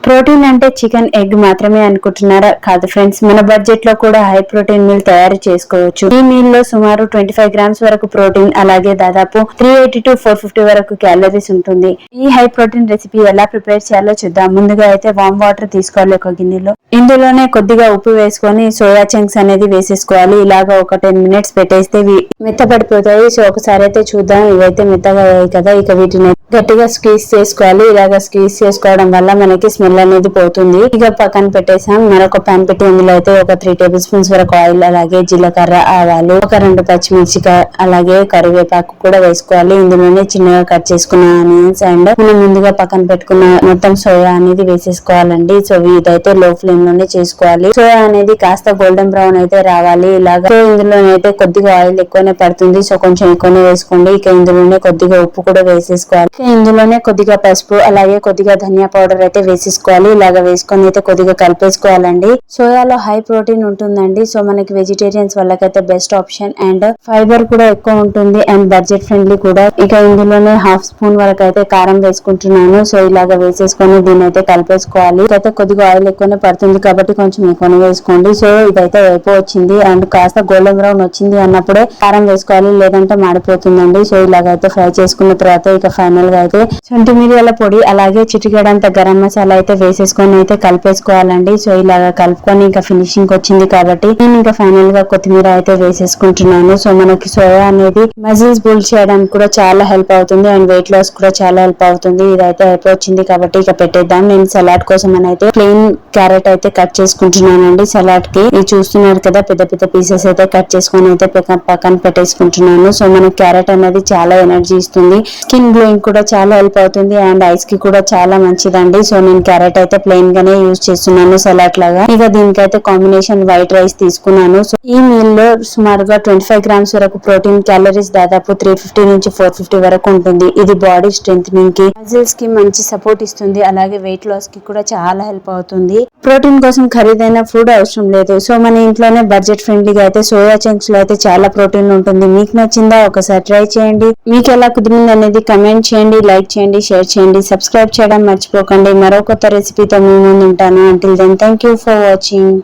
Protein అంటే chicken egg మాత్రమే అనుకుంటున్నారా? కాదు ఫ్రెండ్స్, మన బడ్జెట్ లో కూడా హై ప్రోటీన్ మీల్ తయారు చేసుకోవచ్చు. ఈ మీల్ లో సుమారు 25 గ్రామ్స్ వరకు ప్రోటీన్, అలాగే దాదాపు 380 to 450 వరకు క్యాలరీస్ ఉంటుంది. ఈ హై ప్రోటీన్ రెసిపీ ఎలా ప్రిపేర్ చేయాలో చూద్దాం. ముందుగా అయితే వామ్ వాటర్ తీసుకోవాలి ఒక గిన్నెలో. ఇందులోనే కొద్దిగా ఉప్పు వేసుకొని సోయా చంక్స్ అనేది వేసేసుకోవాలి. ఇలాగా ఒక 10 minutes పెట్టేస్తే మెత్తపడిపోతాయి. సో ఒకసారి అయితే చూద్దాం. ఇవైతే మెత్తగా అయ్యాయి కదా, ఇక వీటిని గట్టిగా స్క్వీజ్ చేసుకోవాలి. ఇలాగా స్క్వీజ్ చేసుకోవడం వల్ల మనకి స్మెల్ అనేది పోతుంది. ఇక పక్కన పెట్టేసాం. మరొక పాన్ పెట్టి అందులో అయితే ఒక 3 tablespoons వరకు ఆయిల్, అలాగే జీలకర్ర, ఆవాలు, ఒక 2 పచ్చిమిర్చి, అలాగే కరివేపాకు కూడా వేసుకోవాలి. ఇందులోనే చిన్నగా కట్ చేసుకున్న ఆనియన్స్ అండ్ మనం ముందుగా పక్కన పెట్టుకున్న మొత్తం సోయా అనేది వేసేసుకోవాలండి. సో ఇదైతే లో ఫ్లేమ్ లోనే చేసుకోవాలి. సోయా అనేది కాస్త గోల్డెన్ బ్రౌన్ అయితే రావాలి. ఇలాగా ఇందులోనైతే కొద్దిగా ఆయిల్ ఎక్కువనే పడుతుంది. సో కొంచెం ఎక్కువనే వేసుకోండి. ఇక ఇందులోనే కొద్దిగా ఉప్పు కూడా వేసేసుకోవాలి. ఇందులోనే కొద్దిగా పసుపు, అలాగే కొద్దిగా ధనియా పౌడర్ అయితే వేసేసుకోవాలి. ఇలాగా వేసుకొని అయితే కొద్దిగా కలిపేసుకోవాలండి. సోయాలో హై ప్రోటీన్ ఉంటుందండి. సో మనకి వెజిటేరియన్స్ వాళ్ళకైతే బెస్ట్ ఆప్షన్ అండ్ ఫైబర్ కూడా ఎక్కువ ఉంటుంది అండ్ బడ్జెట్ ఫ్రెండ్లీ కూడా. ఇక ఇందులోనే 1/2 స్పూన్ వరకు అయితే కారం వేసుకుంటున్నాను. సో ఇలాగా వేసేసుకొని దీన్ని అయితే కలిపేసుకోవాలి. ఇదైతే కొద్దిగా ఆయిల్ ఎక్కువనే పడుతుంది కాబట్టి కొంచెం ఎక్కువనే వేసుకోండి. సో ఇదైతే అయిపోవచ్చింది అండ్ కాస్త గోల్డెన్ బ్రౌన్ వచ్చింది అన్నప్పుడే కారం వేసుకోవాలి, లేదంటే మాడిపోతుందండి. సో ఇలాగైతే ఫ్రై చేసుకున్న తర్వాత ఇక ఫైనల్ గా అయితే శొంఠి మిరియాల పొడి, అలాగే చిటికెడంత గరం మసాలా అయితే వేసేసుకొని అయితే కలిపేసుకోవాలండి. సో ఇలాగా కలుపుకొని ఇంకా ఫినిషింగ్ వచ్చింది కాబట్టి నేను ఇంకా ఫైనల్ గా కొత్తిమీర అయితే వేసేసుకుంటున్నాను. సో మనకి సోయా అనేది మజిల్స్ బిల్డ్ చేయడానికి కూడా చాలా హెల్ప్ అవుతుంది అండ్ వెయిట్ లాస్ కూడా చాలా హెల్ప్ అవుతుంది. ఇదైతే అయిపోయింది కాబట్టి ఇక పెట్టేద్దాం. నేను సలాడ్ కోసం అని అయితే ప్లెయిన్ క్యారెట్ అయితే కట్ చేసుకుంటున్నానండి. సలాడ్ కి ఇది చూస్తున్నారు కదా, పెద్ద పెద్ద పీసెస్ అయితే కట్ చేసుకొని అయితే పక్కన పెట్టేసుకుంటున్నాను. సో మనకి క్యారెట్ అనేది చాలా ఎనర్జీ ఇస్తుంది, స్కిన్ గ్లోయింగ్ కూడా చాలా హెల్ప్ అవుతుంది అండ్ ఐస్ కి కూడా చాలా మంచిదండి. సో నేను క్యారెట్ అయితే ప్లెయిన్ గానే యూజ్ చేస్తున్నాను సలాడ్ లాగా. ఇక దీనికైతే కాంబినేషన్ వైట్ రైస్ తీసుకున్నాను. సో ఈ మీల్ లో సుమారుగా 25 గ్రామ్స్ వరకు ప్రోటీన్, క్యాలరీస్ దాదాపు 350 నుంచి 450 వరకు ఉంటుంది. ఇది బాడీ స్ట్రెంథనింగ్ కి, మజిల్స్ కి మంచి సపోర్ట్ ఇస్తుంది, అలాగే వెయిట్ లాస్ కి కూడా చాలా హెల్ప్ అవుతుంది. ప్రోటీన్ కోసం ఖరీదైన ఫుడ్ అవసరం లేదు. సో మన ఇంట్లోనే బడ్జెట్ ఫ్రెండ్లీగా అయితే సోయా చంక్స్ లో అయితే చాలా ప్రోటీన్ ఉంటుంది. మీకు నచ్చిందా? ఒకసారి ట్రై చేయండి. మీకు ఎలా కుదిరింది అనేది కమెంట్ చేయండి, లైక్ చేయండి, షేర్ చేయండి, సబ్స్క్రైబ్ చేయడం మర్చిపోకండి. మరో కొత్త రెసిపీతో మీ ముందు ఉంటాను. Until then thank you for watching.